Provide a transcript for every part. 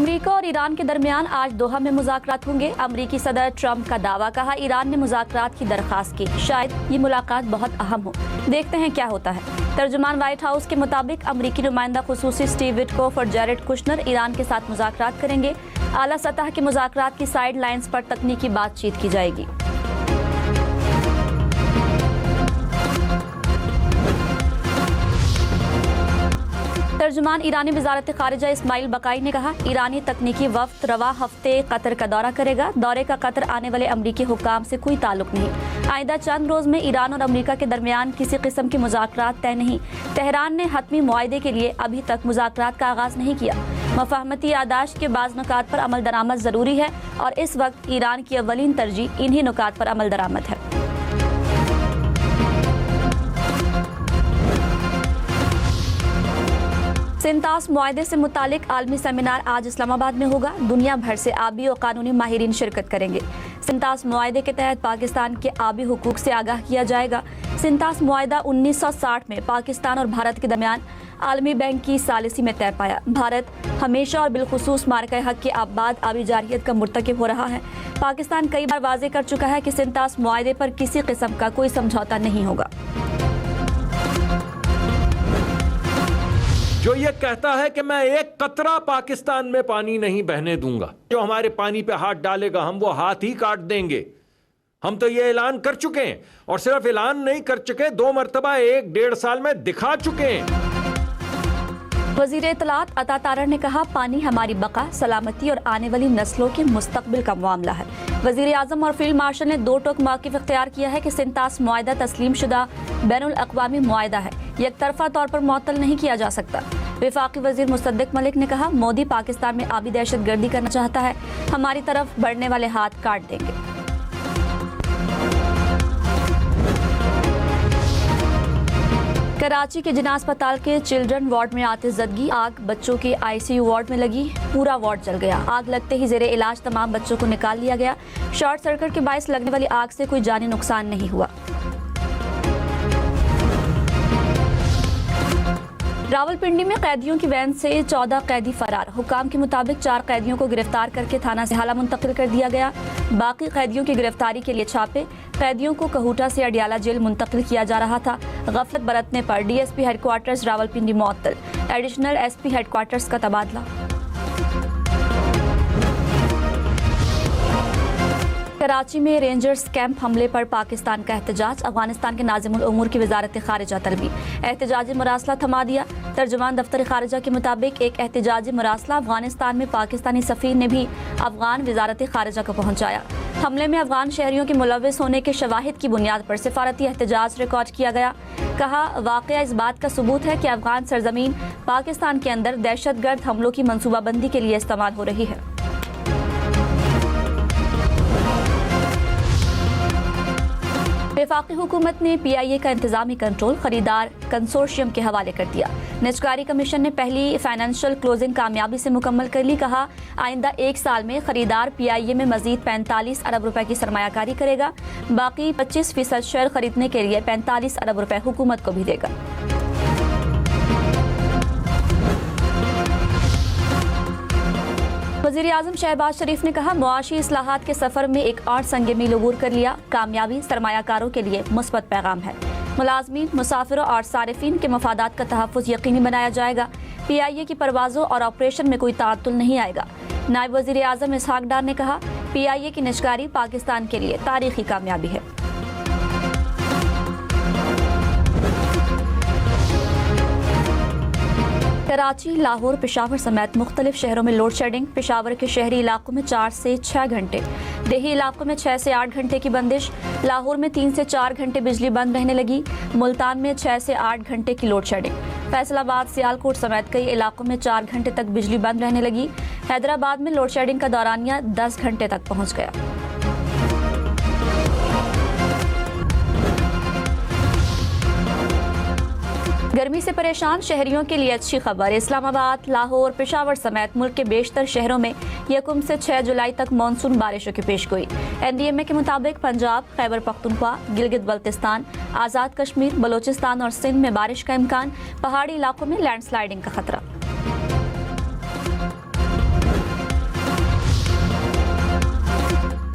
America और Iran के दरमियान आज दोहा में मुज़ाकरात होंगे। अमेरिकी सदर ट्रंप का दावा, कहा ईरान ने मुज़ाकरात की दरख्वास्त की, शायद ये मुलाकात बहुत अहम हो, देखते हैं क्या होता है। तर्जुमान व्हाइट हाउस के मुताबिक अमेरिकी नुमाइंदा खुसूसी स्टीव विटकोफ और जैरेड कुशनर ईरान के साथ मुज़ाकरात करेंगे। आला सतह के मुज़ाकरात की साइड लाइन्स पर तकनीकी बातचीत की जाएगी। तर्जुमान ईरानी वजारत खारिजा इस्माइल बकाई ने कहा, ईरानी तकनीकी वफ्द रवा हफ्ते कतर का दौरा करेगा। दौरे का कतर आने वाले अमरीकी हुक्काम से कोई ताल्लुक नहीं। आइंदा चंद रोज में ईरान और अमरीका के दरमियान किसी किस्म की मुज़ाकरात तय नहीं। तेहरान ने हतमी मुआहदे के लिए अभी तक मुज़ाकरात का आगाज नहीं किया। मफाहमती यादाश्त के बाज़ नुकात पर अमल दरामद ज़रूरी है और इस वक्त ईरान की अव्वलीन तरजीह इन्हीं नुकात पर अमल दरामद है। सिंतास मुआहदे से मुतालिक आलमी सेमिनार आज इस्लामाबाद में होगा। दुनिया भर से आबी और कानूनी माहिरीन शिरकत करेंगे। सिंतास मुआहदे के तहत पाकिस्तान के आबी हुकूक से आगाह किया जाएगा। सिंतास मुआहदा 1960 में पाकिस्तान और भारत के दरमियान आलमी बैंक की सालिसी में तय पाया। भारत हमेशा और बिलखुसूस मार्का हक के आबाद आबी जारियत का मुर्तकिब हो रहा है। पाकिस्तान कई बार वाज़ेह कर चुका है कि सिंतास मुआहदे पर किसी किस्म का कोई समझौता नहीं होगा। जो ये कहता है कि मैं एक कतरा पाकिस्तान में पानी नहीं बहने दूंगा, जो हमारे पानी पे हाथ डालेगा हम वो हाथ ही काट देंगे। हम तो ये ऐलान कर चुके हैं और सिर्फ ऐलान नहीं कर चुके, 2 मरतबा 1-1.5 साल में दिखा चुके हैं। वज़ीर इत्तलात अता तारड़ ने कहा, पानी हमारी बका, सलामती और आने वाली नस्लों के मुस्तकबिल का मामला है। वज़ीर आज़म और फील्ड मार्शल ने 2 टोक मौक़िफ़ इख्तियार किया है कि सिंतास मुआहदा तस्लीम शुदा बैनुल अक़वामी मुआहदा है, एक तरफा तौर पर मुअत्तल नहीं किया जा सकता। वफाकी वज़ीर मुसद्दिक़ मलिक ने कहा, मोदी पाकिस्तान में आबी दहशत गर्दी करना चाहता है, हमारी तरफ बढ़ने वाले हाथ काट देंगे। कराची के जिना अस्पताल के चिल्ड्रन वार्ड में आतिशज़दगी, आग बच्चों के ICU वार्ड में लगी, पूरा वार्ड जल गया। आग लगते ही ज़ेरे इलाज तमाम बच्चों को निकाल लिया गया। शॉर्ट सर्किट के बायस लगने वाली आग से कोई जानी नुकसान नहीं हुआ। रावलपिंडी में कैदियों की वैन से 14 कैदी फरार। हुकाम के मुताबिक 4 कैदियों को गिरफ्तार करके थाना से हाला मुंतकिल कर दिया गया। बाकी कैदियों की गिरफ्तारी के लिए छापे। कैदियों को कहूटा से अडियाला जेल मुंतकिल किया जा रहा था। गफलत बरतने पर DSP हेडक्वार्टर्स रावलपिंडी मुअत्तल, एडिशनल SP हेडक्वार्टर्स का तबादला। कराची में रेंजर्स कैंप हमले पर पाकिस्तान का एहतजाज, अफगानिस्तान के नाज़िमुल उमूर की वजारत खारिजा तलबी, एहतजाजी मरासला थमा दिया। तर्जुमान दफ्तर खारिजा के मुताबिक एक एहतजाजी मरासला अफगानिस्तान में पाकिस्तानी सफ़ीर ने भी अफगान वजारत खारिजा को पहुँचाया। हमले में अफगान शहरियों के मुलव्विस होने के शवाहिद की बुनियाद पर सिफारती एहतजाज रिकॉर्ड किया गया। कहा, वाक़या इस बात का सबूत है कि अफगान सरजमीन पाकिस्तान के अंदर दहशतगर्द हमलों की मनसूबाबंदी के लिए इस्तेमाल हो रही है। वफाकी हुकूमत ने PIA का इंतजामी कंट्रोल खरीदार कंसोर्शियम के हवाले कर दिया। निजकारी कमीशन ने पहली फाइनेंशियल क्लोजिंग कामयाबी से मुकम्मल कर ली। कहा, आइंदा 1 साल में खरीदार PIA में मजीद 45 अरब रुपए की सरमायाकारी करेगा। बाकी 25% शेयर खरीदने के लिए 45 अरब रुपए हुकूमत को भी देगा। वज़ीर आज़म शहबाज शरीफ ने कहा, मुआशी इस्लाहात के सफ़र में एक और संगे मील अबूर कर लिया। कामयाबी सरमायाकारों के लिए मुस्बत पैगाम है। मुलाजमीन, मुसाफिरों और सारिफीन के मफादात का तहफ़्फ़ुज़ यकीनी बनाया जाएगा। PIA की परवाज़ों और ऑपरेशन में कोई ताअत्तुल नहीं आएगा। नायब वज़ीर आज़म इसहाक डार ने कहा, PIA की निजकारी पाकिस्तान के लिए तारीख़ी कामयाबी है। कराची, लाहौर, पेशावर समेत मुख्तलिफ शहरों में लोड शेडिंग। पेशावर के शहरी इलाकों में 4 से 6 घंटे, देही इलाकों में 6 से 8 घंटे की बंदिश। लाहौर में 3 से 4 घंटे बिजली बंद रहने लगी। मुल्तान में 6 से 8 घंटे की लोड शेडिंग। फैसलाबाद, सियालकोट समेत कई इलाकों में 4 घंटे तक बिजली बंद रहने लगी। हैदराबाद में लोड शेडिंग का दौरानिया 10 घंटे तक पहुँच गया। गर्मी से परेशान शहरियों के लिए अच्छी खबर। इस्लामाबाद, लाहौर, पेशावर समेत मुल्क के बेशतर शहरों में 1 से 6 जुलाई तक मानसून बारिशों की पेशगोई। NDMA के मुताबिक पंजाब, खैबर पख्तूनख्वा, गिलगित बल्तिस्तान, आज़ाद कश्मीर, बलोचिस्तान और सिंध में बारिश का इम्कान। पहाड़ी इलाकों में लैंडस्लाइडिंग का खतरा।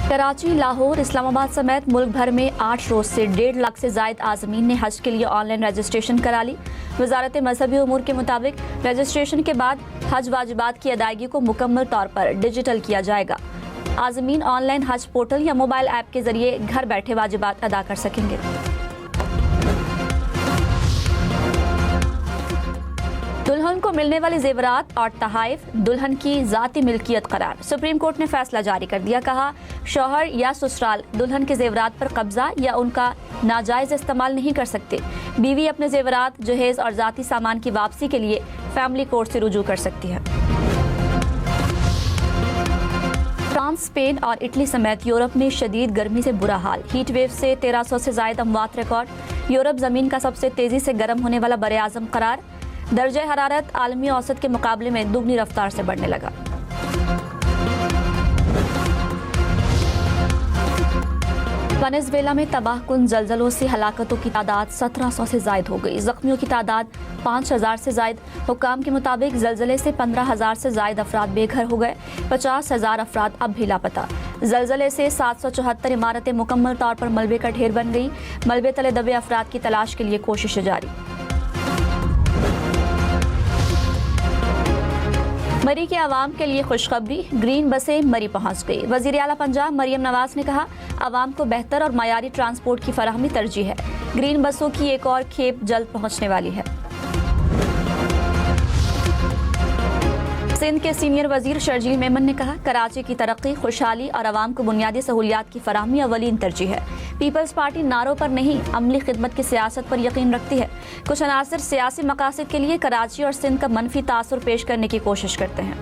कराची, लाहौर, इस्लामाबाद समेत मुल्क भर में 8 रोज से 1.5 लाख से जायद आज़मीन ने हज के लिए ऑनलाइन रजिस्ट्रेशन करा ली। वजारत मजहबी उमूर के मुताबिक रजिस्ट्रेशन के बाद हज वाजिबात की अदायगी को मुकम्मल तौर पर डिजिटल किया जाएगा। आज़मीन ऑनलाइन हज पोर्टल या मोबाइल ऐप के जरिए घर बैठे वाजिबात अदा कर सकेंगे। दुल्हन को मिलने वाले जेवरात और तहाइफ दुल्हन की जाती मिल्कियत करार। सुप्रीम कोर्ट ने फैसला जारी कर दिया। कहा, शौहर या ससुराल दुल्हन के जेवरात पर कब्जा या उनका नाजायज इस्तेमाल नहीं कर सकते। बीवी अपने जेवरात, जहेज और जाती सामान की वापसी के लिए फैमिली कोर्ट से रुजू कर सकती है। फ्रांस, स्पेन और इटली समेत यूरोप में शदीद गर्मी से बुरा हाल। हीट वेव से 1300 से जायद अमवात रिकॉर्ड। यूरोप जमीन का सबसे तेजी से गर्म होने वाला बरे आजम करार। दर्जे हरारत आलमी औसत के मुकाबले में दुगनी रफ्तार से बढ़ने लगा। वेनेजुएला में तबाहकुन जलजलों से हलाकतों की तादाद 1700 से जायद हो गई। जख्मियों की तादाद 5000 से जायद। हुक्काम के मुताबिक जलजले से 15000 से जायद अफराद बेघर हो गए। 50,000 अफराद अब भी लापता। जलजले से 774 इमारतें मुकम्मल तौर पर मलबे का ढेर बन गई। मलबे तले दबे अफराद की तलाश के लिए कोशिशें जारी। मरी के आवाम के लिए खुशखबरी। ग्रीन बसें मरी पहुंच गई। वज़ीर आला पंजाब मरियम नवाज ने कहा, आवाम को बेहतर और मयारी ट्रांसपोर्ट की फराहमी तरजीह है। ग्रीन बसों की एक और खेप जल्द पहुंचने वाली है। सिंध के सीनियर वजीर शर्जील मेमन ने कहा, कराची की तरक्की, खुशहाली और आवाम को बुनियादी सहूलियात की फराहमी अवलीन तरजीह है। पीपल्स पार्टी नारों पर नहीं, अमली खिदमत की सियासत पर यकीन रखती है। कुछ अनासर सियासी मकासद के लिए कराची और सिंध का मनफी तासुर पेश करने की कोशिश करते हैं।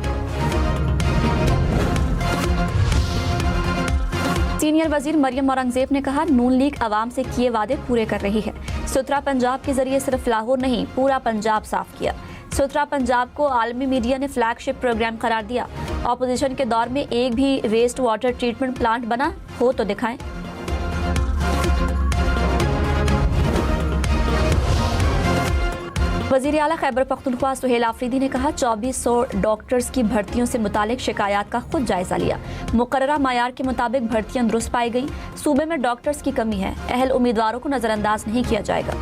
सीनियर वजीर मरियम औरंगजेब ने कहा, नून लीग आवाम से किए वादे पूरे कर रही है। सुथरा पंजाब के जरिए सिर्फ लाहौर नहीं, पूरा पंजाब साफ किया। सुथरा पंजाब को आलमी मीडिया ने फ्लैगशिप प्रोग्राम करार दिया। ऑपोजिशन के दौर में एक भी वेस्ट वाटर ट्रीटमेंट प्लांट बना हो तो दिखाएं। वज़ीर आला खैबर पख्तूनख्वा सुहेल आफरीदी ने कहा, 2400 डॉक्टर्स की भर्तियों से मुतालिक शिकायत का खुद जायजा लिया। मुकर्ररा मायार के मुताबिक भर्तियां दुरुस्त पाई गई। सूबे में डॉक्टर्स की कमी है। अहल उम्मीदवारों को नजरअंदाज नहीं किया जाएगा।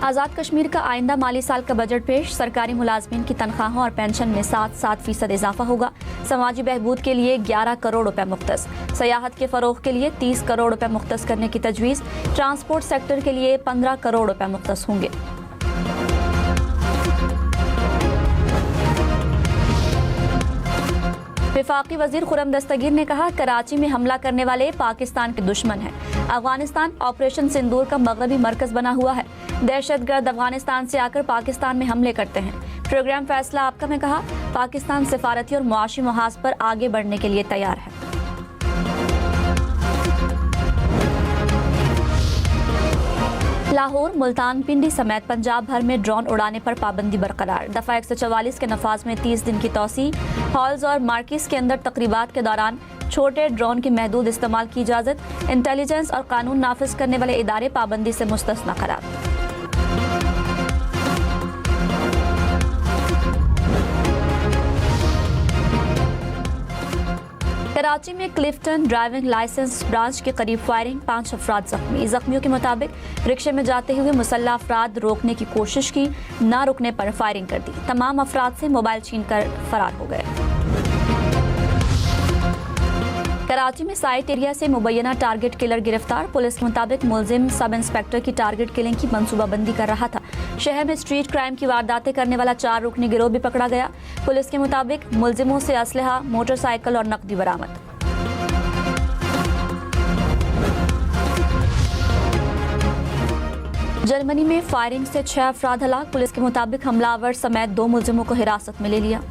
आज़ाद कश्मीर का आइंदा माली साल का बजट पेश। सरकारी मुलाजमीन की तनख्वाहों और पेंशन में 7% इजाफा होगा। समाजी बहबूद के लिए 11 करोड़ रुपए मुख्तस। सयाहत के फरोग के लिए 30 करोड़ रुपए मुख्तस करने की तजवीज़। ट्रांसपोर्ट सेक्टर के लिए 15 करोड़ रुपए मुख्तस होंगे। वफाकी वजीर खुर्रम दस्तगीर ने कहा, कराची में हमला करने वाले पाकिस्तान के दुश्मन हैं। अफगानिस्तान ऑपरेशन सिंदूर का मगरबी मरकज बना हुआ है। दहशतगर्द अफगानिस्तान से आकर पाकिस्तान में हमले करते हैं। प्रोग्राम फैसला आपका में कहा, पाकिस्तान सिफारती और मुआशी मुहाज पर आगे बढ़ने के लिए तैयार है। लाहौर, मुल्तान, पिंडी समेत पंजाब भर में ड्रोन उड़ाने पर पाबंदी बरकरार। दफा 144 के नफाज में 30 दिन की तौसी। हॉल्स और मार्किस के अंदर तकरीबात के दौरान छोटे ड्रोन की महदूद इस्तेमाल की इजाज़त। इंटेलिजेंस और कानून नाफिज करने वाले इदारे पाबंदी से मुस्तस्ना करार। कराची में क्लिफ्टन ड्राइविंग लाइसेंस ब्रांच के करीब फायरिंग, 5 अफराद जख्मी। जख्मियों के मुताबिक रिक्शे में जाते हुए मुसल्ला अफराद रोकने की कोशिश की, ना रुकने पर फायरिंग कर दी। तमाम अफराद से मोबाइल छीनकर फरार हो गए। कराची में साइट एरिया से मुबैना टारगेट किलर गिरफ्तार। पुलिस के मुताबिक मुलजिम सब इंस्पेक्टर की टारगेट किलिंग की मंसूबाबंदी कर रहा था। शहर में स्ट्रीट क्राइम की वारदातें करने वाला 4 रुकनी गिरोह भी पकड़ा गया। पुलिस के मुताबिक मुलजिमों से असलहा, मोटरसाइकिल और नकदी बरामद। जर्मनी में फायरिंग से 6 अफराद हलाक। पुलिस के मुताबिक हमलावर समेत 2 मुलजिमों को हिरासत में ले लिया।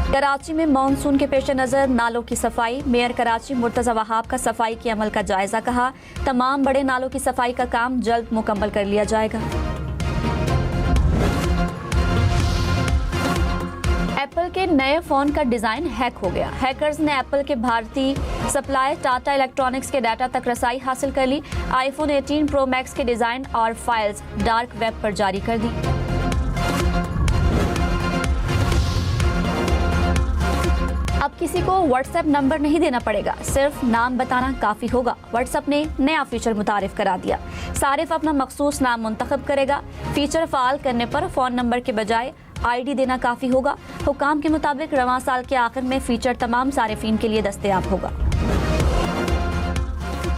कराची में मानसून के पेश नज़र नालों की सफाई। मेयर कराची मुर्तज़ा वहाब का सफाई के अमल का जायजा। कहा, तमाम बड़े नालों की सफाई का काम जल्द मुकम्मल कर लिया जाएगा। एप्पल एप्पल के नए फोन का डिजाइन हैक हो गया। हैकर्स ने एप्पल के भारतीय सप्लायर टाटा इलेक्ट्रॉनिक्स के डाटा तक रसाई हासिल कर ली। आईफोन 18 प्रो मैक्स के डिजाइन और फाइल्स डार्क वेब पर जारी कर दी। अब किसी को व्हाट्सएप नंबर नहीं देना पड़ेगा, सिर्फ नाम बताना काफी होगा। व्हाट्सएप ने नया फीचर मुतारिफ करा दिया। सारिफ अपना मखसूस नाम मुंतखब करेगा। फीचर फाल करने पर फोन नंबर के बजाय आईडी देना काफी होगा। हुकाम के मुताबिक रवां साल के आखिर में फीचर तमाम सारिफीन के लिए दस्तयाब होगा।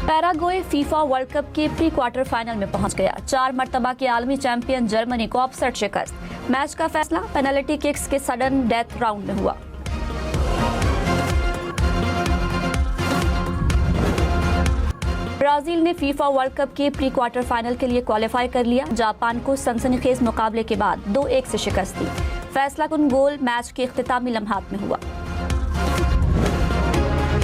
पैराग्वे फीफा वर्ल्ड कप के प्री क्वार्टर फाइनल में पहुंच गया। 4 मरतबा के आलमी चैंपियन जर्मनी को अपसेट शिकस्त। मैच का फैसला पेनल्टी किक्स के सडन डेथ राउंड में हुआ। ब्राजील ने फीफा वर्ल्ड कप के प्री क्वार्टर फाइनल के लिए क्वालिफाई कर लिया। जापान को सनसनीखेज मुकाबले के बाद 2-1 से शिकस्त दी। फैसला कुन गोल मैच के इख्तितामी लम्हात में हुआ।